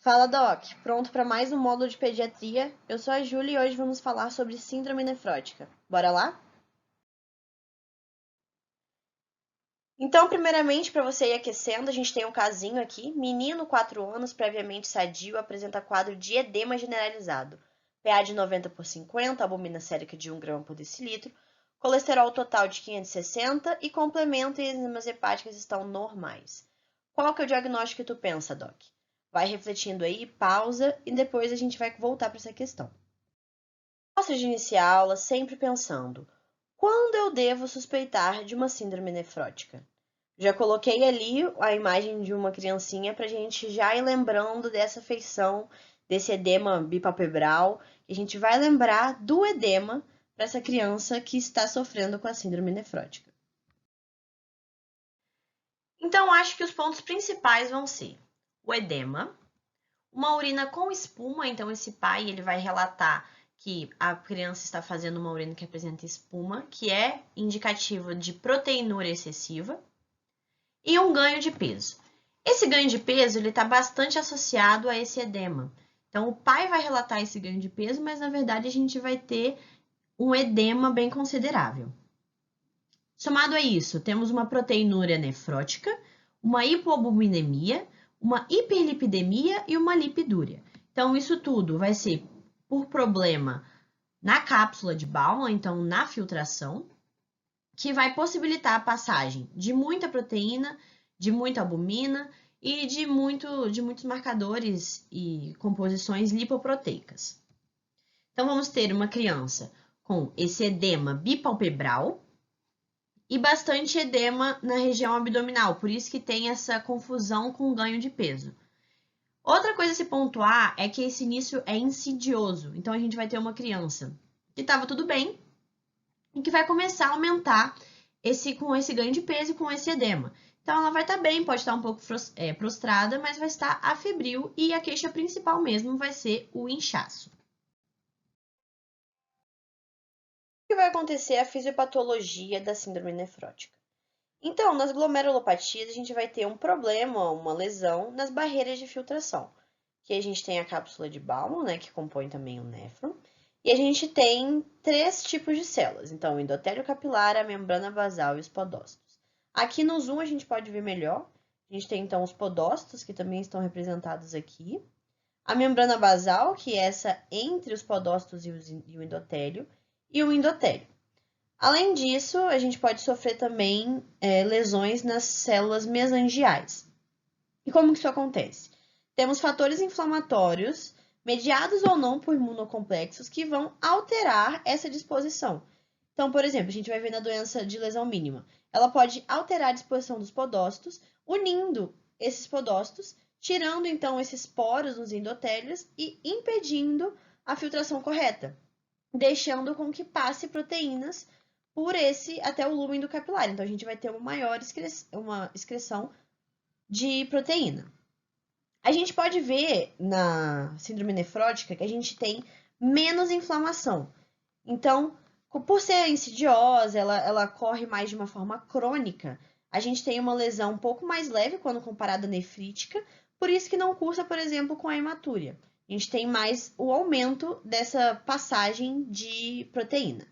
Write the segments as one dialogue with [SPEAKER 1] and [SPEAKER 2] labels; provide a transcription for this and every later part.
[SPEAKER 1] Fala, Doc. Pronto para mais um módulo de pediatria? Eu sou a Júlia e hoje vamos falar sobre síndrome nefrótica. Bora lá? Então, primeiramente, para você ir aquecendo, a gente tem um casinho aqui. Menino, 4 anos, previamente sadio, apresenta quadro de edema generalizado. PA de 90/50, albumina sérica de 1 grama por decilitro, colesterol total de 560 e complemento e enzimas hepáticas estão normais. Qual que é o diagnóstico que tu pensa, Doc? Vai refletindo aí, pausa e depois a gente vai voltar para essa questão. Gosto de iniciar a aula sempre pensando: quando eu devo suspeitar de uma síndrome nefrótica? Já coloquei ali a imagem de uma criancinha para a gente já ir lembrando dessa feição, desse edema bipalpebral, e a gente vai lembrar do edema para essa criança que está sofrendo com a síndrome nefrótica. Então, acho que os pontos principais vão ser o edema, uma urina com espuma, então esse pai ele vai relatar que a criança está fazendo uma urina que apresenta espuma, que é indicativo de proteinúria excessiva, e um ganho de peso. Esse ganho de peso ele está bastante associado a esse edema. Então, o pai vai relatar esse ganho de peso, mas na verdade a gente vai ter um edema bem considerável. Somado a isso, temos uma proteinúria nefrótica, uma hipoalbuminemia, uma hiperlipidemia e uma lipidúria. Então, isso tudo vai ser por problema na cápsula de Bowman, então na filtração, que vai possibilitar a passagem de muita proteína, de muita albumina e de muitos marcadores e composições lipoproteicas. Então, vamos ter uma criança com esse edema bipalpebral e bastante edema na região abdominal, por isso que tem essa confusão com ganho de peso. Outra coisa a se pontuar é que esse início é insidioso, então a gente vai ter uma criança que estava tudo bem e que vai começar a aumentar com esse ganho de peso e com esse edema. Então ela vai estar bem, pode estar um pouco prostrada, mas vai estar afebril e a queixa principal mesmo vai ser o inchaço. O que vai acontecer é a fisiopatologia da síndrome nefrótica. Então, nas glomerulopatias, a gente vai ter um problema, uma lesão nas barreiras de filtração. Que a gente tem a cápsula de Bowman, né, que compõe também o néfron, e a gente tem 3 tipos de células. Então, o endotélio capilar, a membrana basal e os podócitos. Aqui no zoom a gente pode ver melhor. A gente tem então os podócitos, que também estão representados aqui. A membrana basal, que é essa entre os podócitos e o endotélio, e o endotélio. Além disso, a gente pode sofrer também lesões nas células mesangiais. E como que isso acontece? Temos fatores inflamatórios, mediados ou não por imunocomplexos, que vão alterar essa disposição. Então, por exemplo, a gente vai ver na doença de lesão mínima. Ela pode alterar a disposição dos podócitos, unindo esses podócitos, tirando então esses poros nos endotélios e impedindo a filtração correta, deixando com que passe proteínas por esse até o lúmen do capilar. Então, a gente vai ter uma maior excreção de proteína. A gente pode ver na síndrome nefrótica que a gente tem menos inflamação. Então, por ser insidiosa, ela corre mais de uma forma crônica, a gente tem uma lesão um pouco mais leve quando comparada à nefrítica, por isso que não cursa, por exemplo, com a hematúria. A gente tem mais o aumento dessa passagem de proteína.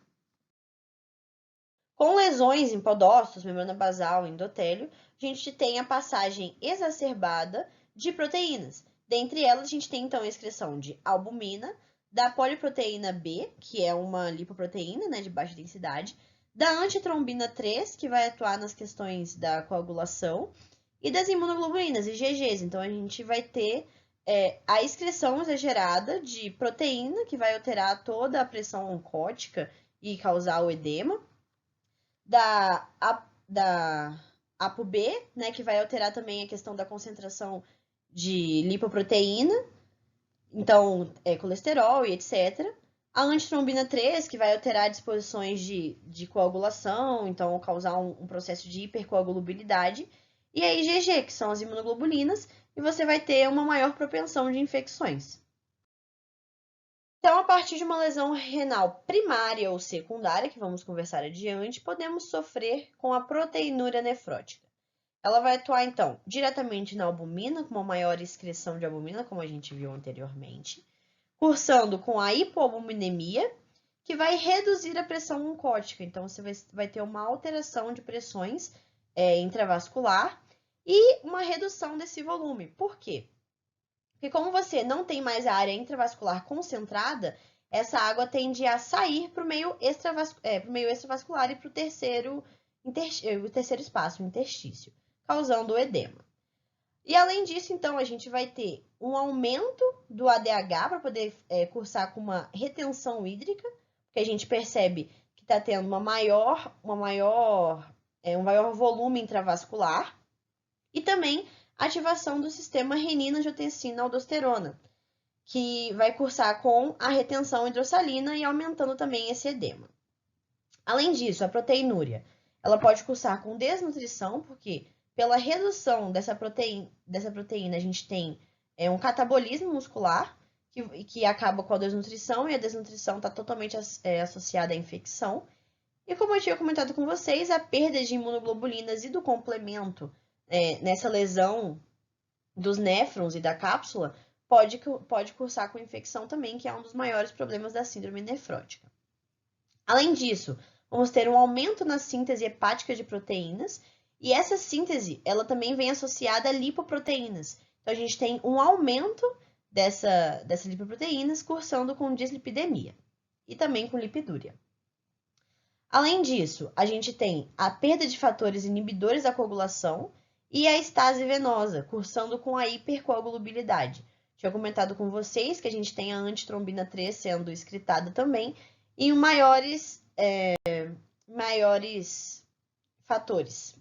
[SPEAKER 1] Com lesões em podócitos, membrana basal e endotélio, a gente tem a passagem exacerbada de proteínas. Dentre elas, a gente tem então a excreção de albumina, da poliproteína B, que é uma lipoproteína, né, de baixa densidade, da antitrombina 3, que vai atuar nas questões da coagulação, e das imunoglobulinas, IgGs. Então, a gente vai ter a excreção exagerada de proteína, que vai alterar toda a pressão oncótica e causar o edema, da ApoB, né, que vai alterar também a questão da concentração de lipoproteína, então colesterol e etc. A antitrombina 3, que vai alterar disposições de coagulação, então causar um processo de hipercoagulabilidade. E a IgG, que são as imunoglobulinas, e você vai ter uma maior propensão de infecções. Então, a partir de uma lesão renal primária ou secundária, que vamos conversar adiante, podemos sofrer com a proteinúria nefrótica. Ela vai atuar, então, diretamente na albumina, com uma maior excreção de albumina, como a gente viu anteriormente, cursando com a hipoalbuminemia, que vai reduzir a pressão oncótica. Então, você vai ter uma alteração de pressões intravascular e uma redução desse volume. Por quê? Porque como você não tem mais a área intravascular concentrada, essa água tende a sair para o meio extravascular e para o terceiro espaço, o interstício, causando o edema. E além disso, então, a gente vai ter um aumento do ADH para poder cursar com uma retenção hídrica, porque a gente percebe que está tendo um maior volume intravascular, e também ativação do sistema renina-angiotensina-aldosterona, que vai cursar com a retenção hidrossalina e aumentando também esse edema. Além disso, a proteinúria, ela pode cursar com desnutrição, porque pela redução dessa proteína a gente tem um catabolismo muscular, que acaba com a desnutrição, e a desnutrição está totalmente associada à infecção. E como eu tinha comentado com vocês, a perda de imunoglobulinas e do complemento nessa lesão dos néfrons e da cápsula pode cursar com infecção também, que é um dos maiores problemas da síndrome nefrótica. Além disso, vamos ter um aumento na síntese hepática de proteínas, e essa síntese ela também vem associada a lipoproteínas. Então, a gente tem um aumento dessas lipoproteínas cursando com dislipidemia e também com lipidúria. Além disso, a gente tem a perda de fatores inibidores da coagulação e a estase venosa, cursando com a hipercoagulabilidade. Tinha comentado com vocês que a gente tem a antitrombina 3 sendo excretada também em maiores fatores.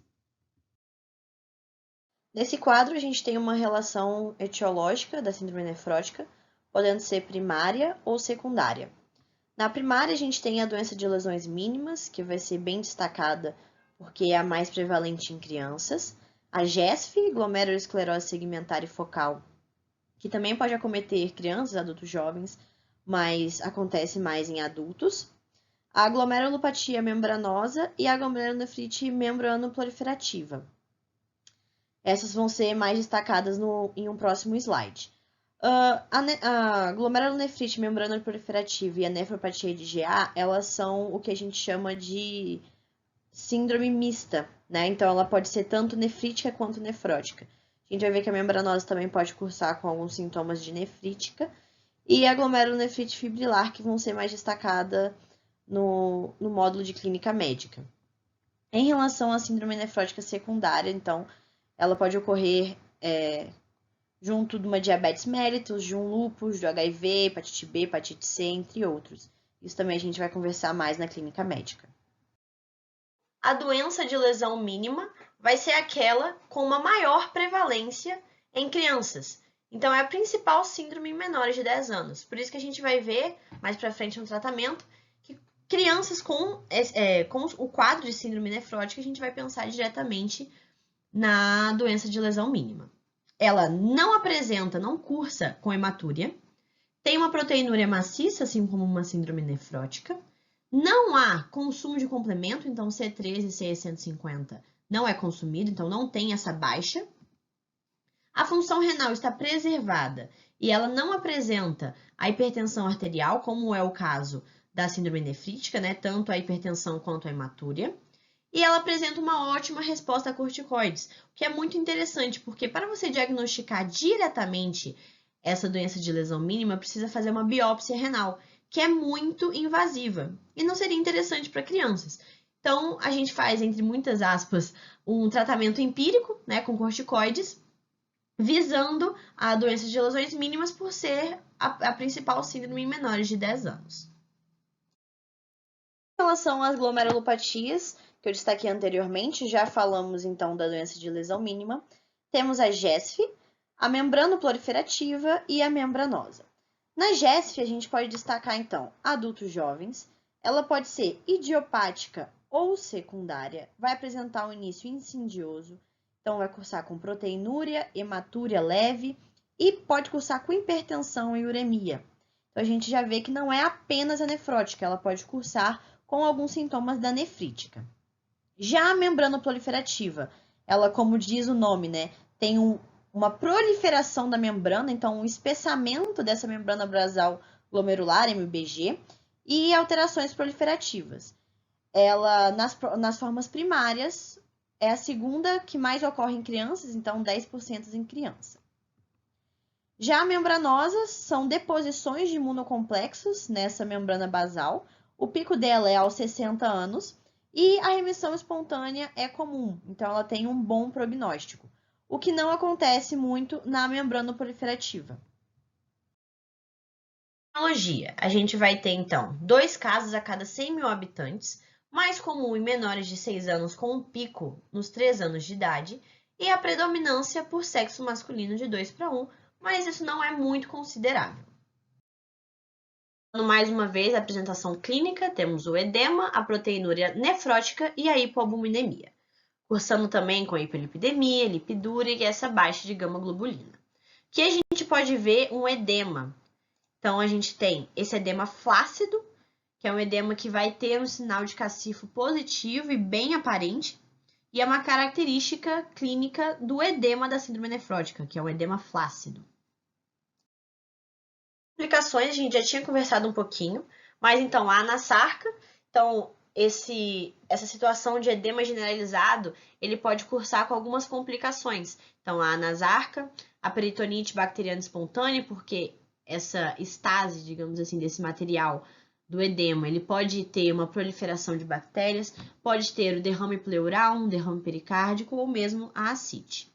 [SPEAKER 1] Nesse quadro, a gente tem uma relação etiológica da síndrome nefrótica, podendo ser primária ou secundária. Na primária, a gente tem a doença de lesões mínimas, que vai ser bem destacada porque é a mais prevalente em crianças. A GESF, glomerulosclerose segmentar e focal, que também pode acometer crianças, adultos jovens, mas acontece mais em adultos. A glomerulopatia membranosa e a glomerulonefrite membranoproliferativa. Essas vão ser mais destacadas em um próximo slide. A glomerulonefrite membranoproliferativa e a nefropatia IgA, elas são o que a gente chama de síndrome mista, né? Então, ela pode ser tanto nefrítica quanto nefrótica. A gente vai ver que a membranosa também pode cursar com alguns sintomas de nefrítica. E a glomerulonefrite fibrilar, que vão ser mais destacadas no módulo de clínica médica. Em relação à síndrome nefrótica secundária, então, ela pode ocorrer junto de uma diabetes mellitus, de um lúpus, do HIV, hepatite B, hepatite C, entre outros. Isso também a gente vai conversar mais na clínica médica. A doença de lesão mínima vai ser aquela com uma maior prevalência em crianças. Então, é a principal síndrome em menores de 10 anos. Por isso que a gente vai ver mais para frente no tratamento que crianças com o quadro de síndrome nefrótica, a gente vai pensar diretamente na doença de lesão mínima. Ela não cursa com hematúria, tem uma proteinúria maciça, assim como uma síndrome nefrótica, não há consumo de complemento, então C13 e CE150 não é consumido, então não tem essa baixa. A função renal está preservada e ela não apresenta a hipertensão arterial, como é o caso da síndrome nefrítica, né? Tanto a hipertensão quanto a hematúria. E ela apresenta uma ótima resposta a corticoides, o que é muito interessante, porque para você diagnosticar diretamente essa doença de lesão mínima, precisa fazer uma biópsia renal, que é muito invasiva e não seria interessante para crianças. Então, a gente faz, entre muitas aspas, um tratamento empírico, né, com corticoides, visando a doença de lesões mínimas por ser a principal síndrome em menores de 10 anos. Em relação às glomerulopatias, que eu destaquei anteriormente, já falamos então da doença de lesão mínima. Temos a GESF, a membranoproliferativa e a membranosa. Na GESF, a gente pode destacar então adultos jovens. Ela pode ser idiopática ou secundária, vai apresentar um início incindioso, então vai cursar com proteinúria, hematúria leve e pode cursar com hipertensão e uremia. Então a gente já vê que não é apenas a nefrótica, ela pode cursar com alguns sintomas da nefrítica. Já a membranoproliferativa, ela, como diz o nome, né, tem uma proliferação da membrana, então um espessamento dessa membrana basal glomerular, MBG, e alterações proliferativas. Ela, nas formas primárias, é a segunda que mais ocorre em crianças, então 10% em criança. Já membranosas são deposições de imunocomplexos nessa membrana basal. O pico dela é aos 60 anos e a remissão espontânea é comum, então ela tem um bom prognóstico, o que não acontece muito na membrana proliferativa. A gente vai ter, então, 2 casos a cada 100 mil habitantes, mais comum em menores de 6 anos com um pico nos 3 anos de idade, e a predominância por sexo masculino de 2:1, mas isso não é muito considerável. Mais uma vez, a apresentação clínica, temos o edema, a proteinúria nefrótica e a hipoalbuminemia, cursando também com a hiperlipidemia, lipidúria e essa baixa de gama-globulina. Que a gente pode ver um edema. Então, a gente tem esse edema flácido, que é um edema que vai ter um sinal de cacifo positivo e bem aparente, e é uma característica clínica do edema da síndrome nefrótica, que é o edema flácido. Complicações, a gente já tinha conversado um pouquinho, mas então a anasarca, então essa situação de edema generalizado, ele pode cursar com algumas complicações. Então a anasarca, a peritonite bacteriana espontânea, porque essa estase, digamos assim, desse material do edema, ele pode ter uma proliferação de bactérias, pode ter o derrame pleural, um derrame pericárdico ou mesmo a ascite.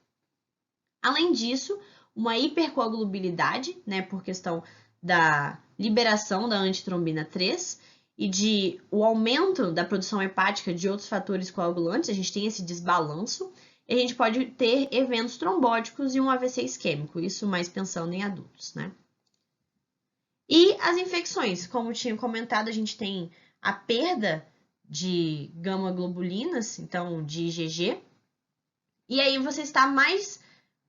[SPEAKER 1] Além disso, uma hipercoagulabilidade, né, por questão da liberação da antitrombina 3 e o aumento da produção hepática de outros fatores coagulantes, a gente tem esse desbalanço, e a gente pode ter eventos trombóticos e um AVC isquêmico, isso mais pensando em adultos, né? E as infecções, como tinha comentado, a gente tem a perda de gama-globulinas, então de IgG, e aí você está mais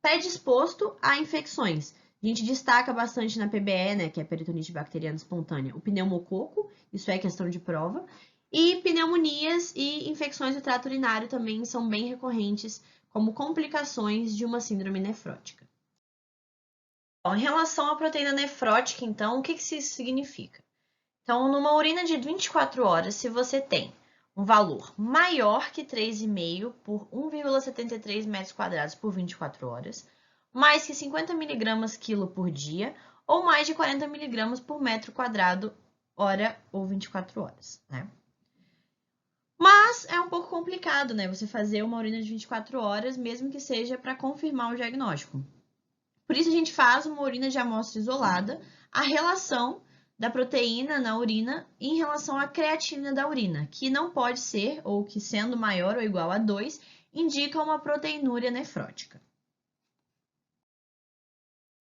[SPEAKER 1] predisposto a infecções. A gente destaca bastante na PBE, né, que é peritonite bacteriana espontânea, o pneumococo, isso é questão de prova, e pneumonias e infecções do trato urinário também são bem recorrentes como complicações de uma síndrome nefrótica. Bom, em relação à proteína nefrótica, então, o que isso significa? Então, numa urina de 24 horas, se você tem um valor maior que 3,5 por 1,73 metros quadrados por 24 horas, mais que 50 miligramas quilo por dia, ou mais de 40 miligramas por metro quadrado hora ou 24 horas, né? Mas é um pouco complicado, né? Você fazer uma urina de 24 horas, mesmo que seja para confirmar o diagnóstico. Por isso, a gente faz uma urina de amostra isolada, a relação da proteína na urina em relação à creatina da urina, que não pode ser, ou que sendo maior ou igual a 2, indica uma proteinúria nefrótica.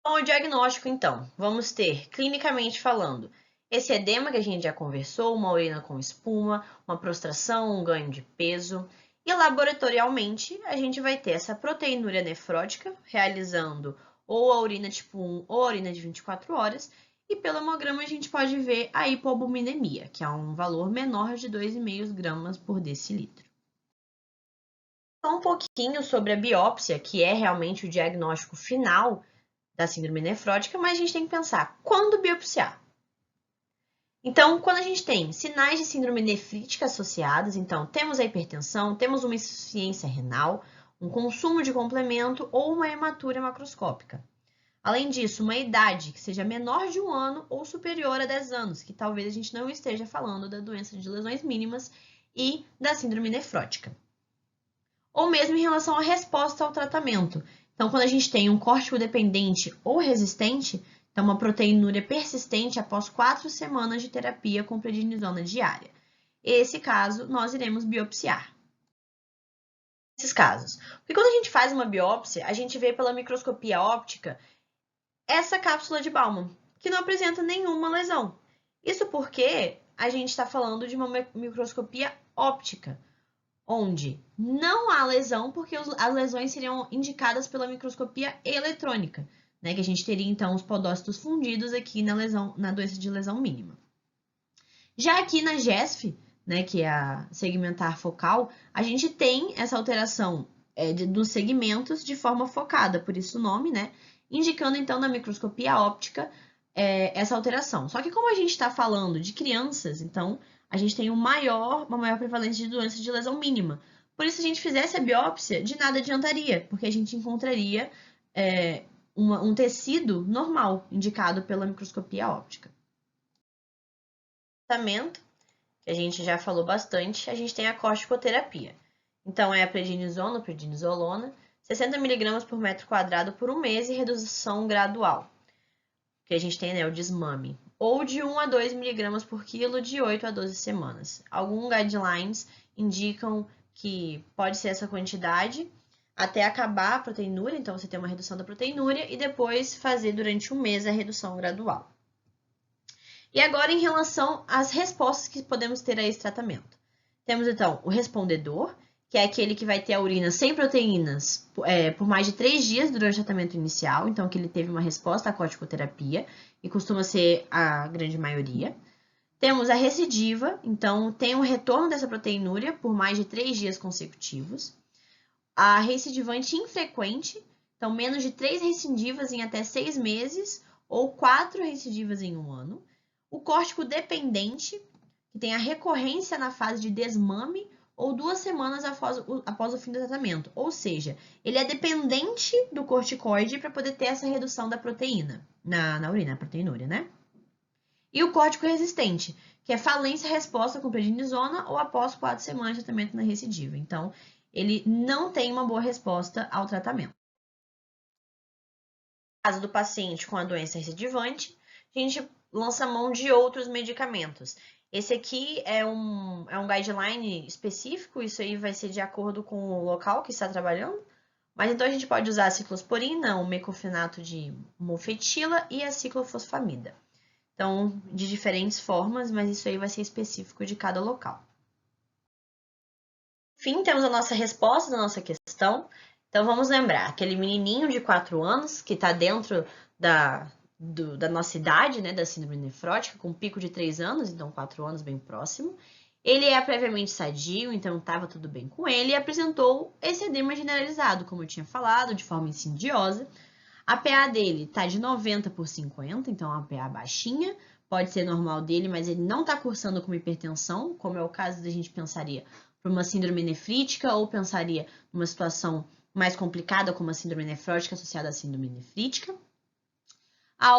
[SPEAKER 1] Bom, o diagnóstico, então, vamos ter, clinicamente falando, esse edema que a gente já conversou, uma urina com espuma, uma prostração, um ganho de peso. E laboratorialmente, a gente vai ter essa proteinúria nefrótica, realizando ou a urina tipo 1 ou a urina de 24 horas. E pelo hemograma, a gente pode ver a hipoalbuminemia, que é um valor menor de 2,5 gramas por decilitro. Então, um pouquinho sobre a biópsia, que é realmente o diagnóstico final da síndrome nefrótica, mas a gente tem que pensar, quando biopsiar? Então, quando a gente tem sinais de síndrome nefrítica associados, então temos a hipertensão, temos uma insuficiência renal, um consumo de complemento ou uma hematuria macroscópica. Além disso, uma idade que seja menor de 1 ano ou superior a 10 anos, que talvez a gente não esteja falando da doença de lesões mínimas e da síndrome nefrótica. Ou mesmo em relação à resposta ao tratamento. Então, quando a gente tem um córtico dependente ou resistente, então uma proteinúria persistente após 4 semanas de terapia com prednisona diária. Esse caso, nós iremos biopsiar. Nesses casos. Porque quando a gente faz uma biópsia, a gente vê pela microscopia óptica essa cápsula de Bowman, que não apresenta nenhuma lesão. Isso porque a gente está falando de uma microscopia óptica, onde não há lesão, porque as lesões seriam indicadas pela microscopia eletrônica, né? Que a gente teria, então, os podócitos fundidos aqui na doença de lesão mínima. Já aqui na GESF, né, que é a segmentar focal, a gente tem essa alteração dos segmentos de forma focada, por isso o nome, né? Indicando então na microscopia óptica essa alteração. Só que como a gente está falando de crianças, então a gente tem uma maior prevalência de doença de lesão mínima. Por isso, se a gente fizesse a biópsia, de nada adiantaria, porque a gente encontraria um tecido normal, indicado pela microscopia óptica. Tratamento, que a gente já falou bastante, a gente tem a corticoterapia. Então, é a prednisona ou prednisolona, 60 mg por metro quadrado por um mês e redução gradual. Que a gente tem, né, o desmame. Ou de 1 a 2 mg por quilo de 8 a 12 semanas. Alguns guidelines indicam que pode ser essa quantidade até acabar a proteinúria, então você tem uma redução da proteinúria, e depois fazer durante um mês a redução gradual. E agora, em relação às respostas que podemos ter a esse tratamento. Temos, então, o respondedor, que é aquele que vai ter a urina sem proteínas por mais de 3 dias durante o tratamento inicial, então que ele teve uma resposta à corticoterapia, e costuma ser a grande maioria. Temos a recidiva, então tem um retorno dessa proteinúria por mais de 3 dias consecutivos. A recidivante infrequente, então menos de 3 recidivas em até 6 meses, ou 4 recidivas em um ano. O córtico dependente, que tem a recorrência na fase de desmame ou 2 semanas após o fim do tratamento. Ou seja, ele é dependente do corticoide para poder ter essa redução da proteína na urina, a proteinúria, né? E o córtico resistente, que é falência-resposta com prednisona ou após 4 semanas de tratamento na recidiva. Então, ele não tem uma boa resposta ao tratamento. No caso do paciente com a doença recidivante, a gente lança mão de outros medicamentos. Esse aqui é um guideline específico, isso aí vai ser de acordo com o local que está trabalhando. Mas então a gente pode usar a ciclosporina, o mecofenato de mofetila e a ciclofosfamida. Então, de diferentes formas, mas isso aí vai ser específico de cada local. Enfim, temos a nossa resposta da nossa questão. Então, vamos lembrar, aquele menininho de 4 anos que está dentro da nossa idade, né, da síndrome nefrótica, com pico de 3 anos, então 4 anos bem próximo. Ele é previamente sadio, então estava tudo bem com ele, e apresentou esse edema generalizado, como eu tinha falado, de forma insidiosa. A PA dele está de 90 por 50, então é uma PA baixinha, pode ser normal dele, mas ele não está cursando como hipertensão, como é o caso da gente pensaria para uma síndrome nefrítica ou pensaria numa situação mais complicada como a síndrome nefrótica associada à síndrome nefrítica. A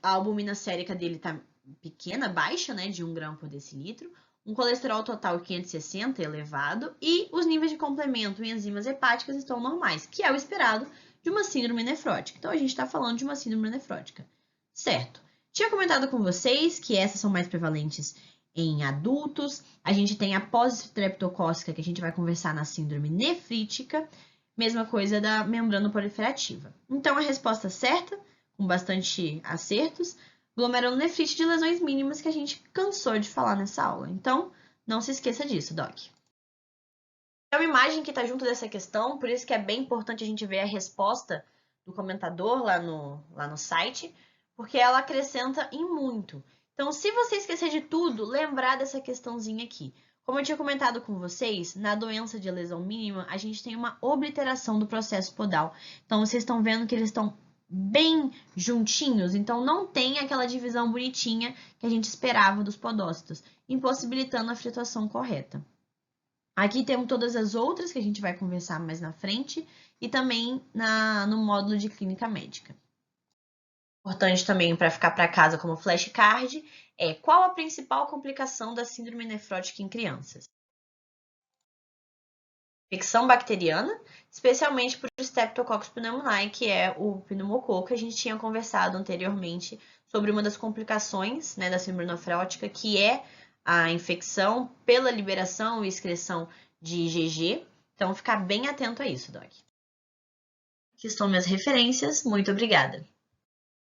[SPEAKER 1] albumina sérica dele está pequena, baixa, né, de 1 grama por decilitro. Um colesterol total 560 elevado e os níveis de complemento em enzimas hepáticas estão normais, que é o esperado de uma síndrome nefrótica. Então, a gente está falando de uma síndrome nefrótica, certo? Tinha comentado com vocês que essas são mais prevalentes em adultos. A gente tem a pós-streptocócica, que a gente vai conversar na síndrome nefrítica. Mesma coisa da membrana proliferativa. Então, a resposta certa, com bastante acertos, glomerulonefrite de lesões mínimas, que a gente cansou de falar nessa aula. Então, não se esqueça disso, Doc. É uma imagem que está junto dessa questão, por isso que é bem importante a gente ver a resposta do comentador lá no site, porque ela acrescenta em muito. Então, se você esquecer de tudo, lembrar dessa questãozinha aqui. Como eu tinha comentado com vocês, na doença de lesão mínima, a gente tem uma obliteração do processo podal. Então, vocês estão vendo que eles estão bem juntinhos, então não tem aquela divisão bonitinha que a gente esperava dos podócitos, impossibilitando a filtração correta. Aqui temos todas as outras que a gente vai conversar mais na frente e também no módulo de clínica médica. Importante também para ficar para casa como flashcard é qual a principal complicação da síndrome nefrótica em crianças? Infecção bacteriana, especialmente por Streptococcus pneumoniae, que é o pneumococo que a gente tinha conversado anteriormente sobre uma das complicações, né, da síndrome nefrótica, que é a infecção pela liberação e excreção de IgG. Então, ficar bem atento a isso, Doc. Aqui estão minhas referências. Muito obrigada.